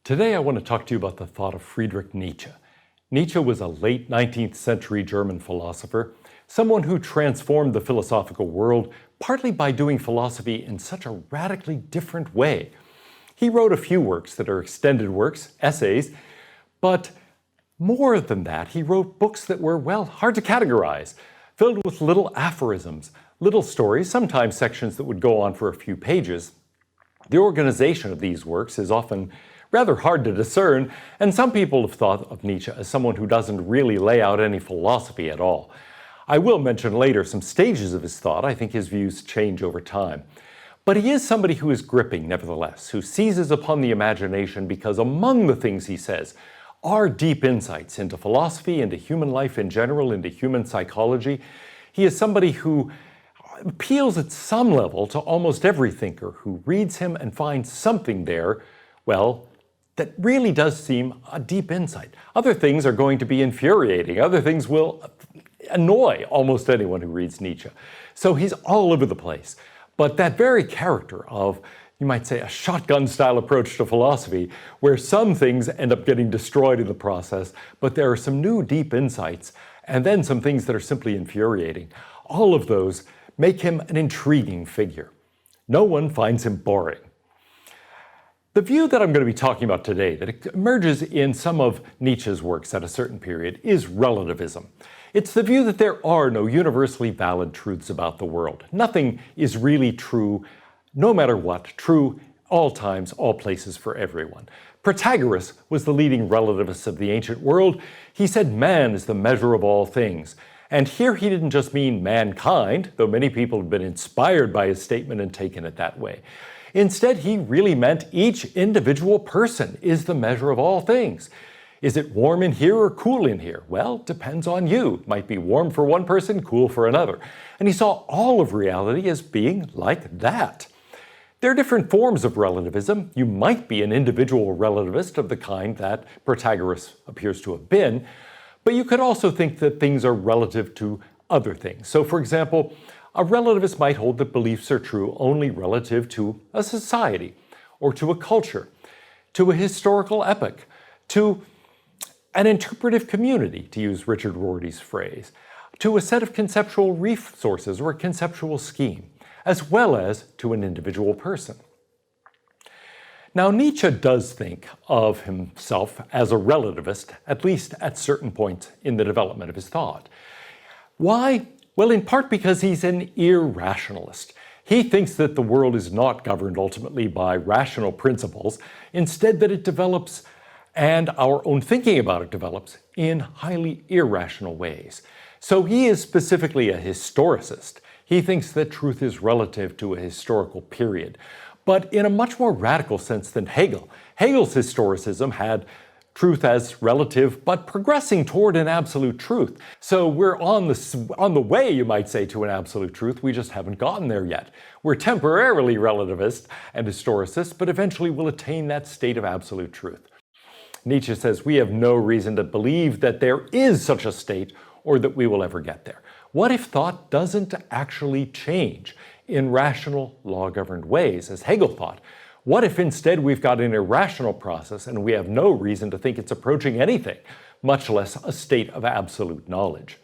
Today I want to talk to you about the thought of Friedrich Nietzsche. Nietzsche was a late 19th century German philosopher, someone who transformed the philosophical world partly by doing philosophy in such a radically different way. He wrote a few works that are extended works, essays, but more than that, he wrote books that were, well, hard to categorize, filled with little aphorisms, little stories, sometimes sections that would go on for a few pages. The organization of these works is often rather hard to discern, and some people have thought of Nietzsche as someone who doesn't really lay out any philosophy at all. I will mention later some stages of his thought. I think his views change over time. But he is somebody who is gripping, nevertheless, who seizes upon the imagination because among the things he says are deep insights into philosophy, into human life in general, into human psychology. He is somebody who appeals at some level to almost every thinker who reads him and finds something there, well, that really does seem a deep insight. Other things are going to be infuriating. Other things will annoy almost anyone who reads Nietzsche. So he's all over the place. But that very character of, you might say, a shotgun-style approach to philosophy, where some things end up getting destroyed in the process, but there are some new deep insights, and then some things that are simply infuriating. All of those make him an intriguing figure. No one finds him boring. The view that I'm going to be talking about today, that emerges in some of Nietzsche's works at a certain period, is relativism. It's the view that there are no universally valid truths about the world. Nothing is really true, no matter what, true all times, all places, for everyone. Protagoras was the leading relativist of the ancient world. He said man is the measure of all things. And here he didn't just mean mankind, though many people have been inspired by his statement and taken it that way. Instead, he really meant each individual person is the measure of all things. Is it warm in here or cool in here? Well, depends on you. It might be warm for one person, cool for another. And he saw all of reality as being like that. There are different forms of relativism. You might be an individual relativist of the kind that Protagoras appears to have been, but you could also think that things are relative to other things. So, for example, a relativist might hold that beliefs are true only relative to a society, or to a culture, to a historical epoch, to an interpretive community, to use Richard Rorty's phrase, to a set of conceptual resources or a conceptual scheme, as well as to an individual person. Now, Nietzsche does think of himself as a relativist, at least at certain points in the development of his thought. Why? Well, in part because he's an irrationalist. He thinks that the world is not governed ultimately by rational principles, instead that it develops, and our own thinking about it develops, in highly irrational ways. So he is specifically a historicist. He thinks that truth is relative to a historical period, but in a much more radical sense than Hegel. Hegel's historicism had truth as relative, but progressing toward an absolute truth. So we're on the way, you might say, to an absolute truth. We just haven't gotten there yet. We're temporarily relativist and historicist, but eventually we'll attain that state of absolute truth. Nietzsche says we have no reason to believe that there is such a state or that we will ever get there. What if thought doesn't actually change in rational, law-governed ways, as Hegel thought? What if instead we've got an irrational process and we have no reason to think it's approaching anything, much less a state of absolute knowledge?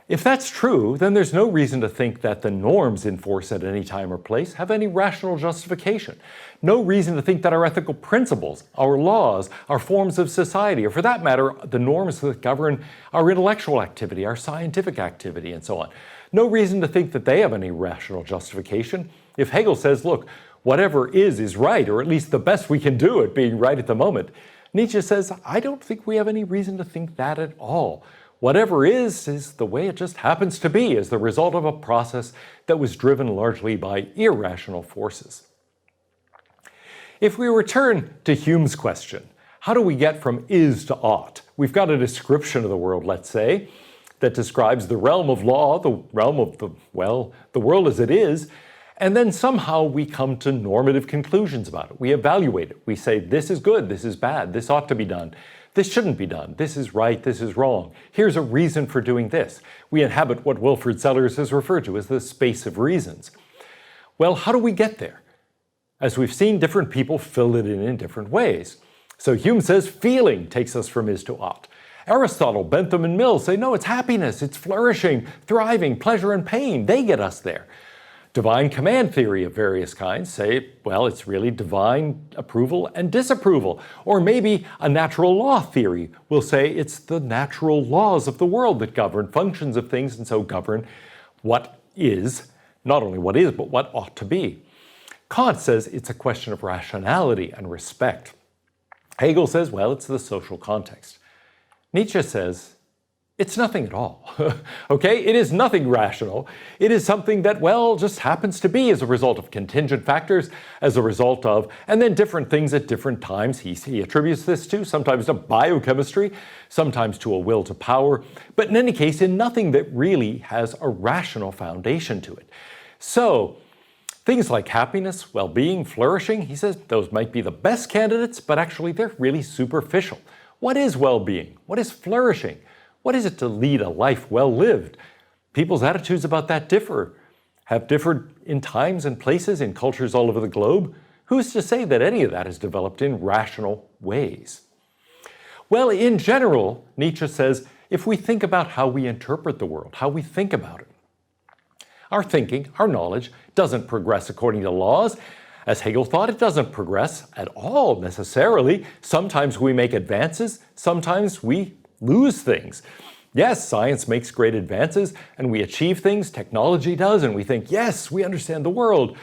If that's true, then there's no reason to think that the norms in force at any time or place have any rational justification. No reason to think that our ethical principles, our laws, our forms of society, or for that matter, the norms that govern our intellectual activity, our scientific activity, and so on. No reason to think that they have any rational justification. If Hegel says, look, whatever is right, or at least the best we can do at being right at the moment, Nietzsche says, I don't think we have any reason to think that at all. Whatever is the way it just happens to be as the result of a process that was driven largely by irrational forces. If we return to Hume's question, how do we get from is to ought? We've got a description of the world, let's say, that describes the realm of law, the realm of the world as it is, and then somehow we come to normative conclusions about it. We evaluate it. We say, this is good, this is bad, this ought to be done, this shouldn't be done, this is right, this is wrong. Here's a reason for doing this. We inhabit what Wilfrid Sellars has referred to as the space of reasons. Well, how do we get there? As we've seen, different people fill it in different ways. So Hume says feeling takes us from is to ought. Aristotle, Bentham, and Mill say, no, it's happiness, it's flourishing, thriving, pleasure, and pain. They get us there. Divine command theory of various kinds say, well, it's really divine approval and disapproval. Or maybe a natural law theory will say it's the natural laws of the world that govern functions of things and so govern what is, not only what is, but what ought to be. Kant says it's a question of rationality and respect. Hegel says, well, it's the social context. Nietzsche says, it's nothing at all, okay? It is nothing rational. It is something that, well, just happens to be as a result of contingent factors, as a result of, and then different things at different times. He attributes this to, sometimes to biochemistry, sometimes to a will to power, but in any case, in nothing that really has a rational foundation to it. So, things like happiness, well-being, flourishing, he says those might be the best candidates, but actually they're really superficial. What is well-being? What is flourishing? What is it to lead a life well lived? People's attitudes about that have differed in times and places in cultures all over the globe. Who's to say that any of that is developed in rational ways? Well, in general, Nietzsche says, if we think about how we interpret the world, how we think about it, our thinking, our knowledge, doesn't progress according to laws. As Hegel thought, it doesn't progress at all necessarily. Sometimes we make advances, sometimes we lose things. Yes, science makes great advances and we achieve things, technology does, and we think, yes, we understand the world.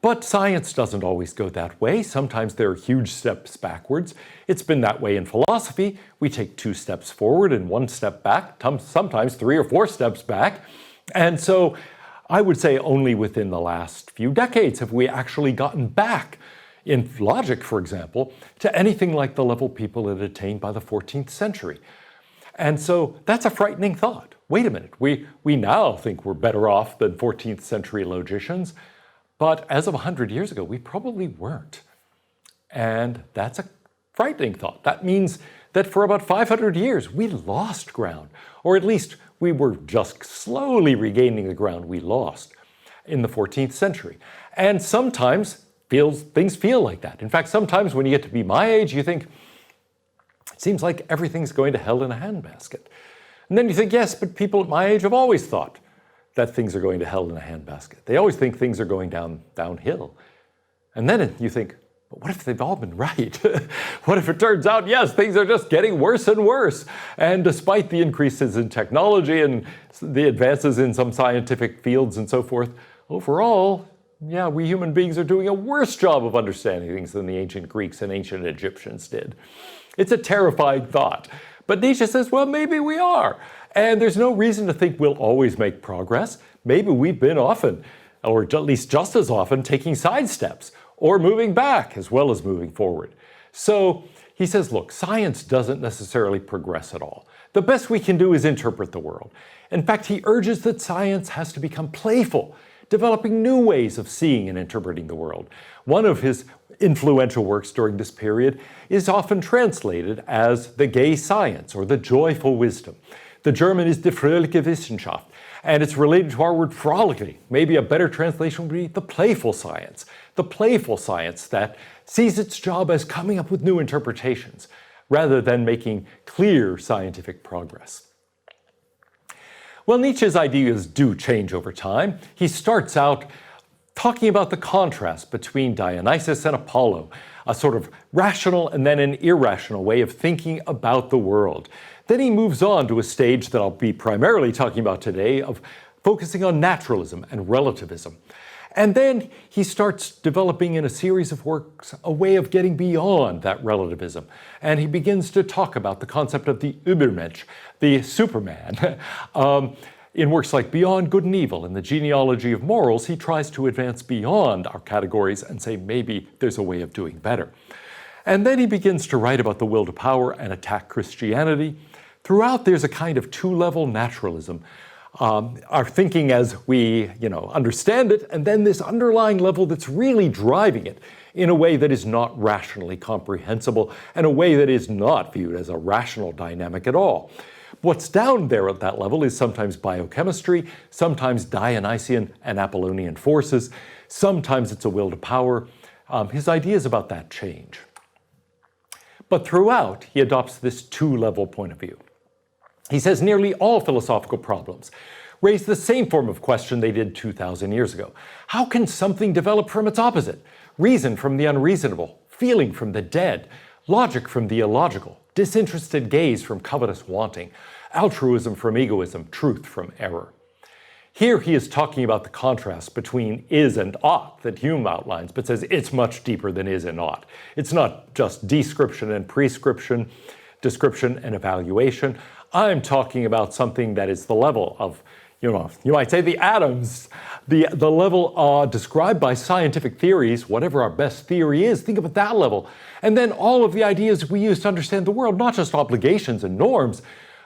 But science doesn't always go that way. Sometimes there are huge steps backwards. It's been that way in philosophy. We take 2 steps forward and 1 step back, sometimes 3 or 4 steps back. And so I would say only within the last few decades have we actually gotten back, in logic, for example, to anything like the level people had attained by the 14th century. And so that's a frightening thought. Wait a minute, we now think we're better off than 14th century logicians, but as of 100 years ago, we probably weren't. And that's a frightening thought. That means that for about 500 years, we lost ground, or at least we were just slowly regaining the ground we lost in the 14th century. And sometimes things feel like that. In fact, sometimes when you get to be my age, you think, it seems like everything's going to hell in a handbasket. And then you think, yes, but people at my age have always thought that things are going to hell in a handbasket. They always think things are going downhill. And then you think, but what if they've all been right? What if it turns out, yes, things are just getting worse and worse? And despite the increases in technology and the advances in some scientific fields and so forth, overall, yeah, we human beings are doing a worse job of understanding things than the ancient Greeks and ancient Egyptians did. It's a terrifying thought. But Nietzsche says, well, maybe we are. And there's no reason to think we'll always make progress. Maybe we've been often, or at least just as often, taking side steps or moving back as well as moving forward. So he says, look, science doesn't necessarily progress at all. The best we can do is interpret the world. In fact, he urges that science has to become playful, developing new ways of seeing and interpreting the world. One of his influential works during this period is often translated as the gay science or the joyful wisdom. The German is die fröhliche Wissenschaft, and it's related to our word frolicking. Maybe a better translation would be the playful science. The playful science that sees its job as coming up with new interpretations rather than making clear scientific progress. Well, Nietzsche's ideas do change over time. He starts out talking about the contrast between Dionysus and Apollo, a sort of rational and then an irrational way of thinking about the world. Then he moves on to a stage that I'll be primarily talking about today of focusing on naturalism and relativism. And then he starts developing in a series of works a way of getting beyond that relativism. And he begins to talk about the concept of the Übermensch, the Superman. In works like Beyond Good and Evil and the Genealogy of Morals, he tries to advance beyond our categories and say maybe there's a way of doing better. And then he begins to write about the will to power and attack Christianity. Throughout, there's a kind of two-level naturalism. Our thinking as we understand it, and then this underlying level that's really driving it in a way that is not rationally comprehensible and a way that is not viewed as a rational dynamic at all. What's down there at that level is sometimes biochemistry, sometimes Dionysian and Apollonian forces, sometimes it's a will to power, His ideas about that change. But throughout, he adopts this two-level point of view. He says nearly all philosophical problems raise the same form of question they did 2,000 years ago. How can something develop from its opposite? Reason from the unreasonable, feeling from the dead, logic from the illogical, disinterested gaze from covetous wanting, altruism from egoism, truth from error. Here he is talking about the contrast between is and ought that Hume outlines, but says it's much deeper than is and ought. It's not just description and prescription, description and evaluation. I'm talking about something that is the level of, you might say the atoms, the level described by scientific theories, whatever our best theory is, think of it that level. And then all of the ideas we use to understand the world, not just obligations and norms,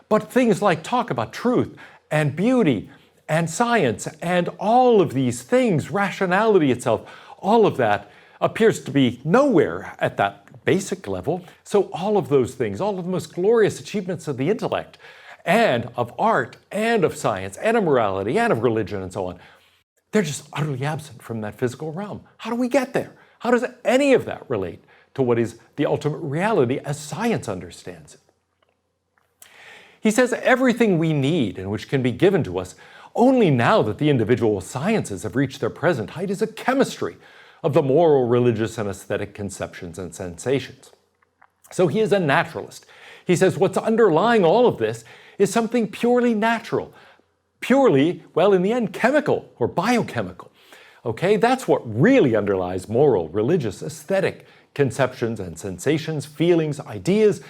but things like talk about truth and beauty and science and all of these things, rationality itself, all of that appears to be nowhere at that basic level. So all of those things, all of the most glorious achievements of the intellect and of art and of science and of morality and of religion and so on, they're just utterly absent from that physical realm. How do we get there? How does any of that relate to what is the ultimate reality as science understands it? He says everything we need and which can be given to us only now that the individual sciences have reached their present height is a chemistry of the moral, religious, and aesthetic conceptions and sensations. So he is a naturalist. He says what's underlying all of this is something purely natural, purely, well, in the end, chemical or biochemical. Okay, that's what really underlies moral, religious, aesthetic conceptions and sensations, feelings, ideas.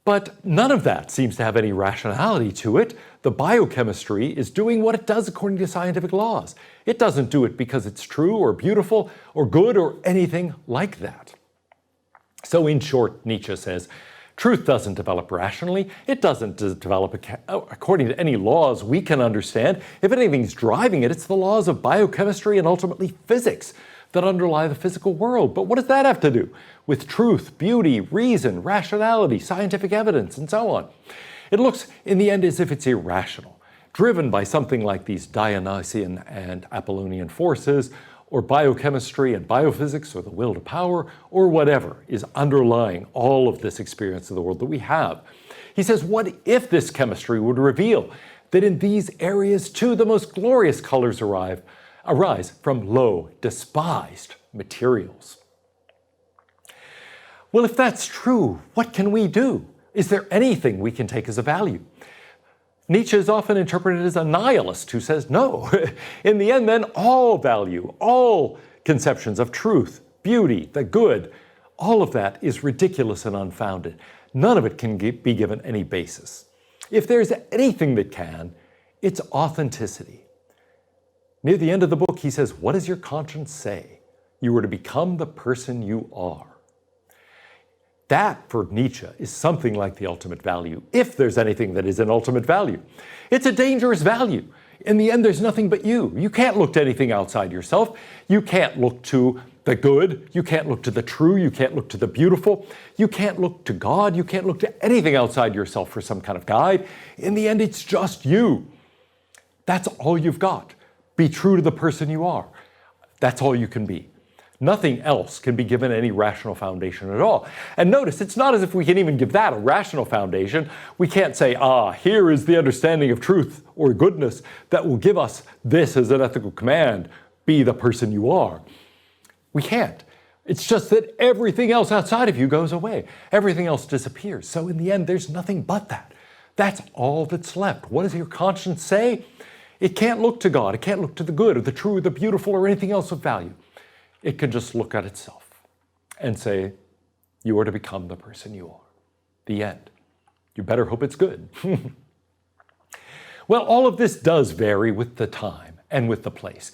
But none of that seems to have any rationality to it. The biochemistry is doing what it does according to scientific laws. It doesn't do it because it's true or beautiful or good or anything like that. So in short, Nietzsche says, truth doesn't develop rationally. It doesn't develop according to any laws we can understand. If anything's driving it, it's the laws of biochemistry and ultimately physics that underlie the physical world. But what does that have to do with truth, beauty, reason, rationality, scientific evidence, and so on? It looks, in the end, as if it's irrational, driven by something like these Dionysian and Apollonian forces, or biochemistry and biophysics, or the will to power, or whatever is underlying all of this experience of the world that we have. He says, what if this chemistry would reveal that in these areas, too, the most glorious colors arise from low, despised materials? Well, if that's true, what can we do? Is there anything we can take as a value? Nietzsche is often interpreted as a nihilist who says, no, in the end then, all value, all conceptions of truth, beauty, the good, all of that is ridiculous and unfounded. None of it can be given any basis. If there's anything that can, it's authenticity. Near the end of the book, he says, what does your conscience say? You are to become the person you are. That, for Nietzsche, is something like the ultimate value, if there's anything that is an ultimate value. It's a dangerous value. In the end, there's nothing but you. You can't look to anything outside yourself. You can't look to the good. You can't look to the true. You can't look to the beautiful. You can't look to God. You can't look to anything outside yourself for some kind of guide. In the end, it's just you. That's all you've got. Be true to the person you are. That's all you can be. Nothing else can be given any rational foundation at all. And notice, it's not as if we can even give that a rational foundation. We can't say, here is the understanding of truth or goodness that will give us this as an ethical command, be the person you are. We can't. It's just that everything else outside of you goes away. Everything else disappears. So in the end, there's nothing but that. That's all that's left. What does your conscience say? It can't look to God. It can't look to the good or the true or the beautiful or anything else of value. It can just look at itself and say, you are to become the person you are. The end. You better hope it's good. Well, all of this does vary with the time and with the place.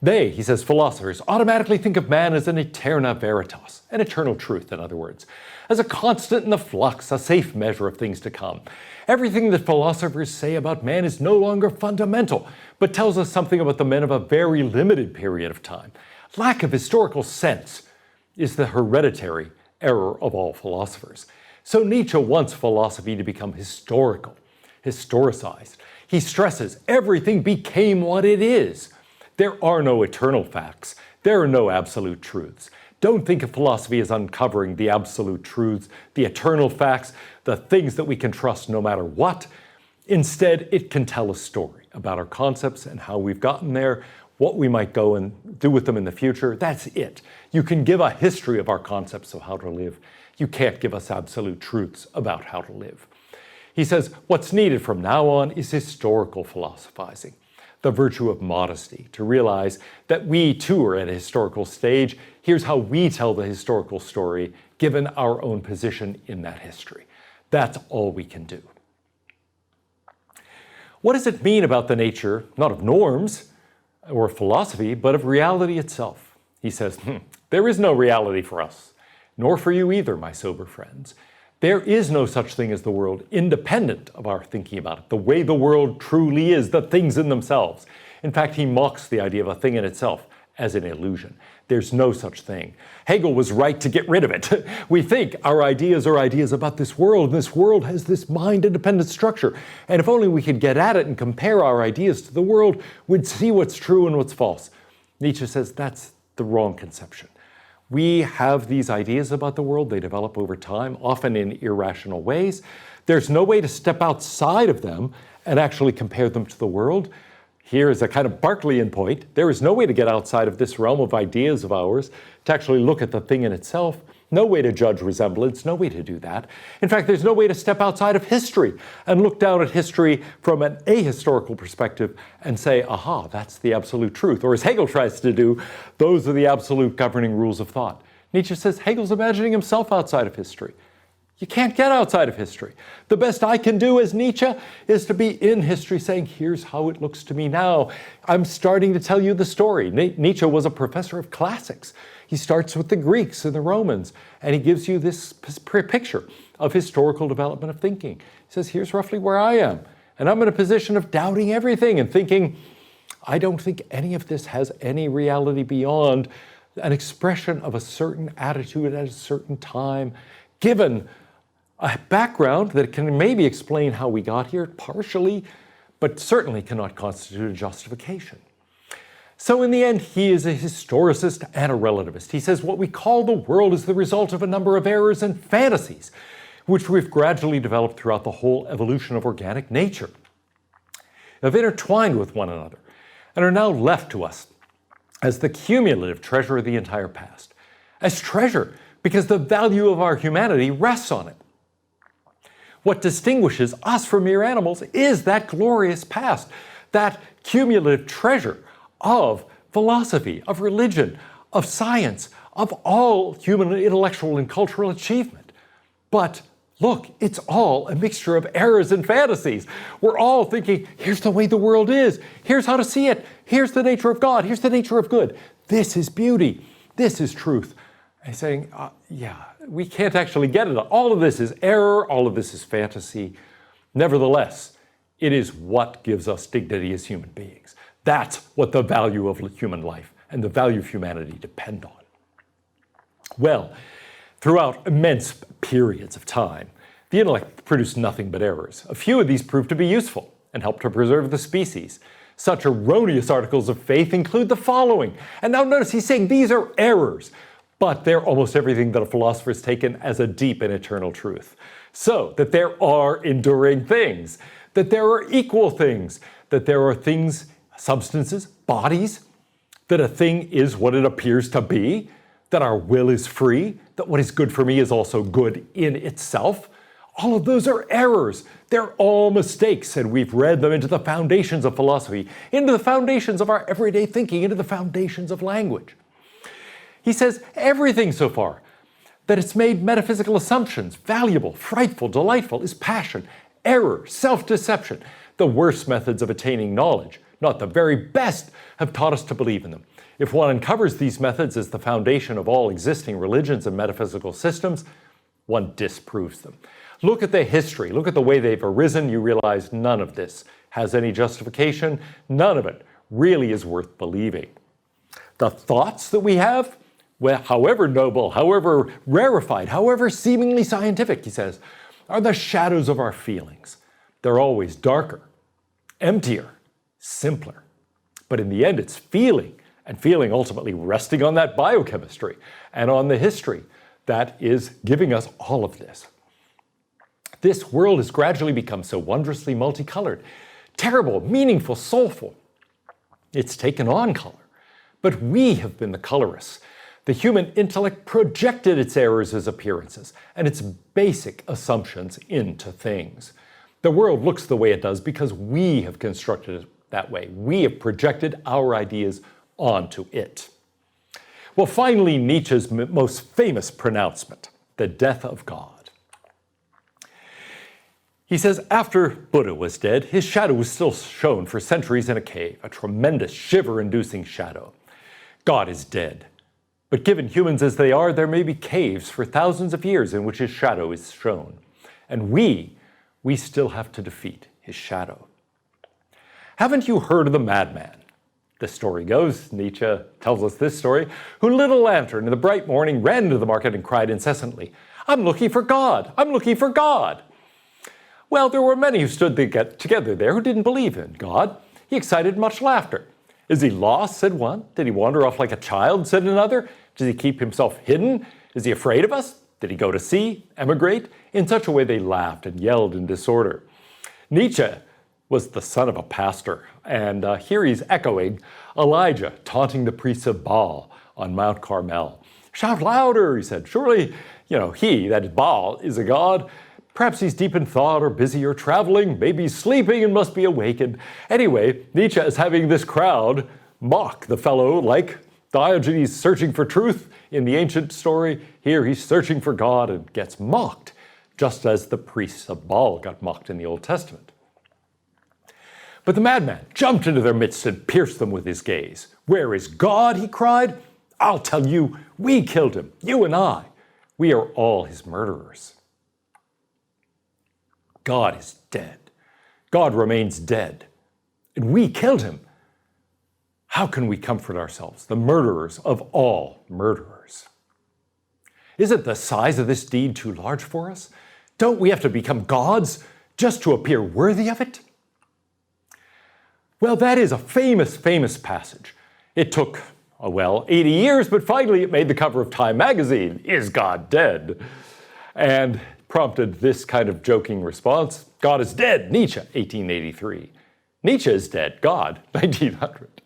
They, he says, philosophers, automatically think of man as an aeterna veritas, an eternal truth, in other words, as a constant in the flux, a safe measure of things to come. Everything that philosophers say about man is no longer fundamental, but tells us something about the men of a very limited period of time. Lack of historical sense is the hereditary error of all philosophers. So Nietzsche wants philosophy to become historical, historicized. He stresses everything became what it is. There are no eternal facts. There are no absolute truths. Don't think of philosophy as uncovering the absolute truths, the eternal facts, the things that we can trust no matter what. Instead, it can tell a story about our concepts and how we've gotten there, what we might go and do with them in the future. That's it. You can give a history of our concepts of how to live. You can't give us absolute truths about how to live. He says, what's needed from now on is historical philosophizing, the virtue of modesty, to realize that we too are at a historical stage. Here's how we tell the historical story, given our own position in that history. That's all we can do. What does it mean about the nature, not of norms or philosophy, but of reality itself? He says, there is no reality for us, nor for you either, my sober friends. There is no such thing as the world independent of our thinking about it, the way the world truly is, the things in themselves. In fact, he mocks the idea of a thing in itself as an illusion. There's no such thing. Hegel was right to get rid of it. We think our ideas are ideas about this world, and this world has this mind-independent structure. And if only we could get at it and compare our ideas to the world, we'd see what's true and what's false. Nietzsche says that's the wrong conception. We have these ideas about the world. They develop over time, often in irrational ways. There's no way to step outside of them and actually compare them to the world. Here is a kind of Berkeleyan point. There is no way to get outside of this realm of ideas of ours to actually look at the thing in itself. No way to judge resemblance, no way to do that. In fact, there's no way to step outside of history and look down at history from an ahistorical perspective and say, aha, that's the absolute truth. Or as Hegel tries to do, those are the absolute governing rules of thought. Nietzsche says Hegel's imagining himself outside of history. You can't get outside of history. The best I can do as Nietzsche is to be in history saying, here's how it looks to me now. I'm starting to tell you the story. Nietzsche was a professor of classics. He starts with the Greeks and the Romans, and he gives you this picture of historical development of thinking. He says, here's roughly where I am. And I'm in a position of doubting everything and thinking, I don't think any of this has any reality beyond an expression of a certain attitude at a certain time, given a background that can maybe explain how we got here partially, but certainly cannot constitute a justification. So in the end, he is a historicist and a relativist. He says what we call the world is the result of a number of errors and fantasies, which we've gradually developed throughout the whole evolution of organic nature, have intertwined with one another, and are now left to us as the cumulative treasure of the entire past. As treasure, because the value of our humanity rests on it. What distinguishes us from mere animals is that glorious past, that cumulative treasure of philosophy, of religion, of science, of all human intellectual and cultural achievement. But look, it's all a mixture of errors and fantasies. We're all thinking, here's the way the world is. Here's how to see it. Here's the nature of God. Here's the nature of good. This is beauty. This is truth. And he's saying, yeah, we can't actually get it. All of this is error. All of this is fantasy. Nevertheless, it is what gives us dignity as human beings. That's what the value of human life and the value of humanity depend on. Well, throughout immense periods of time, the intellect produced nothing but errors. A few of these proved to be useful and helped to preserve the species. Such erroneous articles of faith include the following. And now notice he's saying these are errors, but they're almost everything that a philosopher has taken as a deep and eternal truth. So, that there are enduring things, that there are equal things, that there are things, substances, bodies, that a thing is what it appears to be, that our will is free, that what is good for me is also good in itself. All of those are errors. They're all mistakes, and we've read them into the foundations of philosophy, into the foundations of our everyday thinking, into the foundations of language. He says everything so far, that it's made metaphysical assumptions, valuable, frightful, delightful, is passion, error, self-deception, the worst methods of attaining knowledge. Not the very best, have taught us to believe in them. If one uncovers these methods as the foundation of all existing religions and metaphysical systems, one disproves them. Look at the history, look at the way they've arisen, you realize none of this has any justification, none of it really is worth believing. The thoughts that we have, well, however noble, however rarefied, however seemingly scientific, he says, are the shadows of our feelings. They're always darker, emptier, simpler. But in the end, it's feeling and feeling ultimately resting on that biochemistry and on the history that is giving us all of this. This world has gradually become so wondrously multicolored, terrible, meaningful, soulful. It's taken on color, but we have been the colorists. The human intellect projected its errors as appearances and its basic assumptions into things. The world looks the way it does because we have constructed it that way. We have projected our ideas onto it. Well, finally, Nietzsche's most famous pronouncement, the death of God. He says, after Buddha was dead, his shadow was still shown for centuries in a cave, a tremendous shiver-inducing shadow. God is dead. But given humans as they are, there may be caves for thousands of years in which his shadow is shown. And we still have to defeat his shadow. Haven't you heard of the madman? The story goes, Nietzsche tells us this story, who lit a lantern in the bright morning, ran into the market and cried incessantly, "I'm looking for God! I'm looking for God!" Well, there were many who stood together there who didn't believe in God. He excited much laughter. "Is he lost?" said one. "Did he wander off like a child?" said another. "Does he keep himself hidden? Is he afraid of us? Did he go to sea, emigrate?" In such a way they laughed and yelled in disorder. Nietzsche was the son of a pastor, and here he's echoing Elijah taunting the priests of Baal on Mount Carmel. "Shout louder," he said. "Surely, he, that is Baal, is a god. Perhaps he's deep in thought or busy or traveling. Maybe he's sleeping and must be awakened." Anyway, Nietzsche is having this crowd mock the fellow like Diogenes searching for truth in the ancient story. Here he's searching for God and gets mocked, just as the priests of Baal got mocked in the Old Testament. But the madman jumped into their midst and pierced them with his gaze. "Where is God?" he cried. "I'll tell you, we killed him, you and I. We are all his murderers." God is dead. God remains dead. And we killed him. How can we comfort ourselves, the murderers of all murderers? Isn't the size of this deed too large for us? Don't we have to become gods just to appear worthy of it? Well, that is a famous, famous passage. It took, 80 years, but finally it made the cover of Time magazine. Is God dead? And prompted this kind of joking response. God is dead, Nietzsche, 1883. Nietzsche is dead, God, 1900.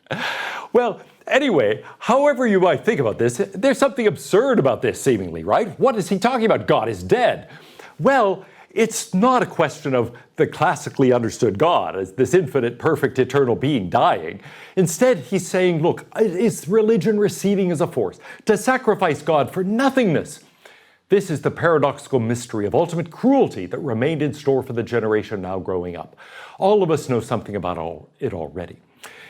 Well, anyway, however you might think about this, there's something absurd about this seemingly, right? What is he talking about? God is dead. Well, it's not a question of the classically understood God as this infinite, perfect, eternal being dying. Instead, he's saying, look, is religion receding as a force to sacrifice God for nothingness? This is the paradoxical mystery of ultimate cruelty that remained in store for the generation now growing up. All of us know something about it already.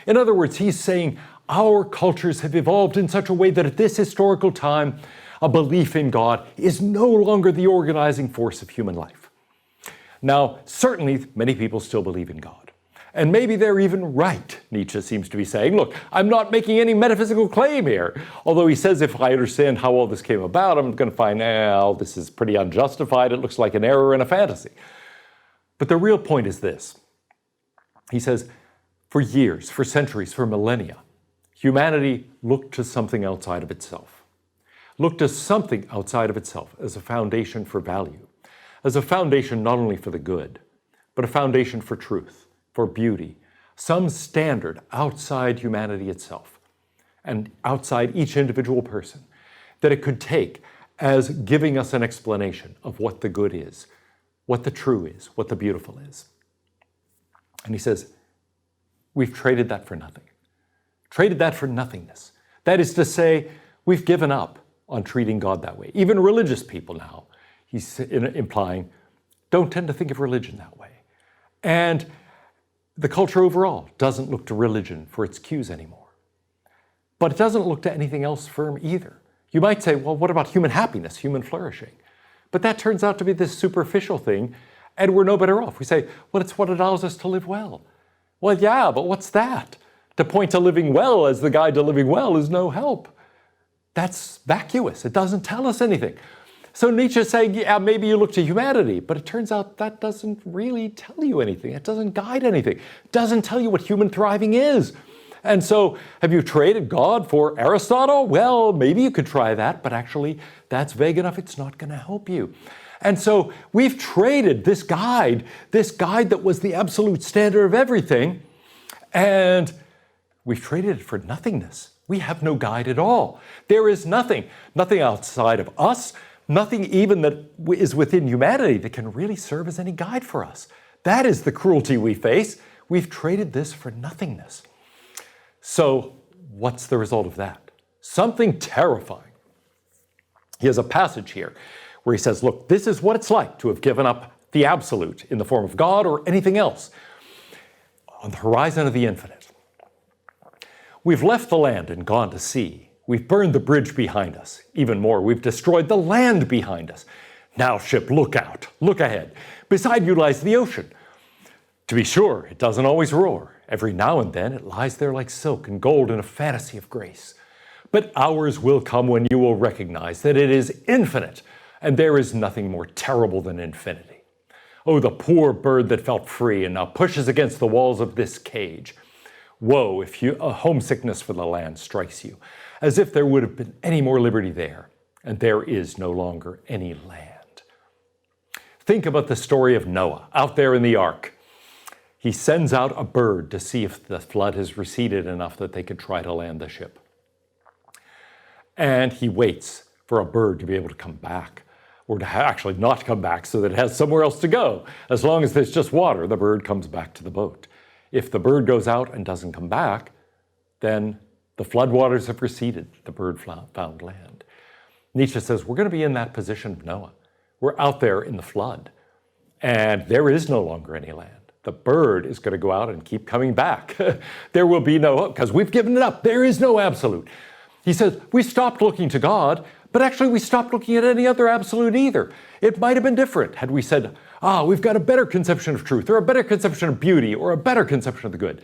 In other words, he's saying our cultures have evolved in such a way that at this historical time, a belief in God is no longer the organizing force of human life. Now, certainly many people still believe in God. And maybe they're even right, Nietzsche seems to be saying. Look, I'm not making any metaphysical claim here. Although he says if I understand how all this came about, I'm going to find, this is pretty unjustified. It looks like an error in a fantasy. But the real point is this. He says, for years, for centuries, for millennia, humanity looked to something outside of itself. Looked to something outside of itself as a foundation for value. As a foundation not only for the good, but a foundation for truth, for beauty, some standard outside humanity itself and outside each individual person that it could take as giving us an explanation of what the good is, what the true is, what the beautiful is. And he says, we've traded that for nothing. Traded that for nothingness. That is to say, we've given up on treating God that way. Even religious people now, he's implying, don't tend to think of religion that way. And the culture overall doesn't look to religion for its cues anymore. But it doesn't look to anything else firm either. You might say, well, what about human happiness, human flourishing? But that turns out to be this superficial thing, and we're no better off. We say, well, it's what allows us to live well. Well, yeah, but what's that? To point to living well as the guide to living well is no help. That's vacuous. It doesn't tell us anything. So Nietzsche's saying, yeah, maybe you look to humanity, but it turns out that doesn't really tell you anything. It doesn't guide anything. It doesn't tell you what human thriving is. And so, have you traded God for Aristotle? Well, maybe you could try that, but actually, that's vague enough, it's not going to help you. And so, we've traded this guide that was the absolute standard of everything, and we've traded it for nothingness. We have no guide at all. There is nothing outside of us, nothing even that is within humanity that can really serve as any guide for us. That is the cruelty we face. We've traded this for nothingness. So what's the result of that? Something terrifying. He has a passage here where he says, look, this is what it's like to have given up the absolute in the form of God or anything else on the horizon of the infinite. We've left the land and gone to sea. We've burned the bridge behind us. Even more, we've destroyed the land behind us. Now, ship, look out, look ahead. Beside you lies the ocean. To be sure, it doesn't always roar. Every now and then it lies there like silk and gold in a fantasy of grace. But hours will come when you will recognize that it is infinite, and there is nothing more terrible than infinity. Oh, the poor bird that felt free and now pushes against the walls of this cage. Woe if a homesickness for the land strikes you, as if there would have been any more liberty there, and there is no longer any land. Think about the story of Noah out there in the ark. He sends out a bird to see if the flood has receded enough that they could try to land the ship. And he waits for a bird to be able to come back, or to actually not come back so that it has somewhere else to go. As long as there's just water, the bird comes back to the boat. If the bird goes out and doesn't come back, then the floodwaters have receded. The bird found land. Nietzsche says we're going to be in that position of Noah. We're out there in the flood, and there is no longer any land. The bird is going to go out and keep coming back. There will be no hope, because we've given it up. There is no absolute. He says we stopped looking to God, but actually we stopped looking at any other absolute either. It might have been different had we said, we've got a better conception of truth, or a better conception of beauty, or a better conception of the good.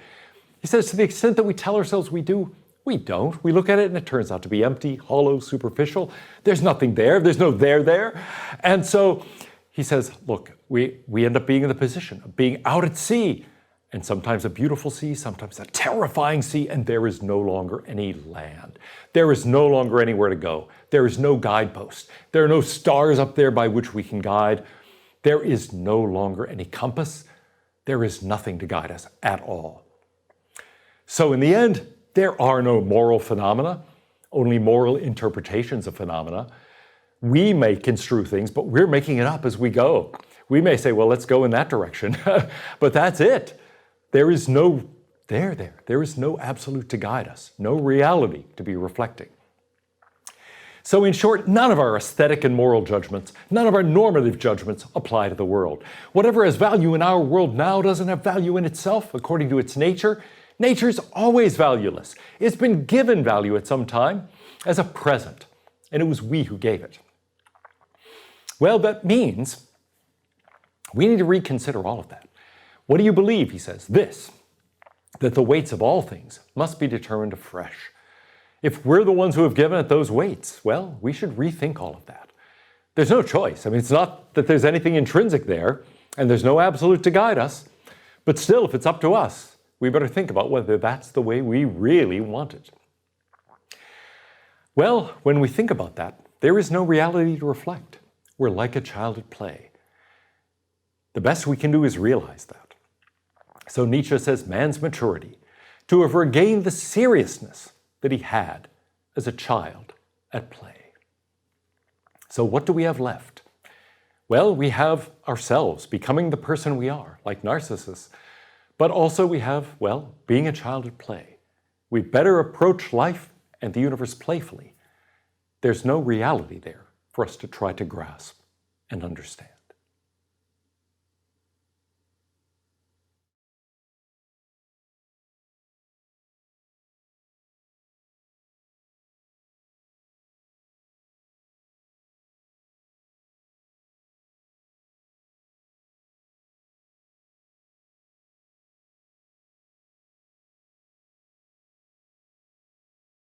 He says to the extent that we tell ourselves we do, we don't. We look at it and it turns out to be empty, hollow, superficial. There's nothing there. There's no there. And so he says, look, we end up being in the position of being out at sea, and sometimes a beautiful sea, sometimes a terrifying sea, and there is no longer any land. There is no longer anywhere to go. There is no guidepost. There are no stars up there by which we can guide. There is no longer any compass. There is nothing to guide us at all. So in the end, there are no moral phenomena, only moral interpretations of phenomena. We may construe things, but we're making it up as we go. We may say, well, let's go in that direction, but that's it. There is no there. There is no absolute to guide us, no reality to be reflecting. So in short, none of our aesthetic and moral judgments, none of our normative judgments apply to the world. Whatever has value in our world now doesn't have value in itself according to its nature. Nature's always valueless. It's been given value at some time as a present, and it was we who gave it. Well, that means we need to reconsider all of that. What do you believe, he says? This, that the weights of all things must be determined afresh. If we're the ones who have given it those weights, well, we should rethink all of that. There's no choice. I mean, it's not that there's anything intrinsic there, and there's no absolute to guide us, but still, if it's up to us, we better think about whether that's the way we really want it. Well, when we think about that, there is no reality to reflect. We're like a child at play. The best we can do is realize that. So Nietzsche says man's maturity, to have regained the seriousness that he had as a child at play. So what do we have left? Well, we have ourselves becoming the person we are, like Narcissus, but also we have, well, being a child at play. We better approach life and the universe playfully. There's no reality there for us to try to grasp and understand.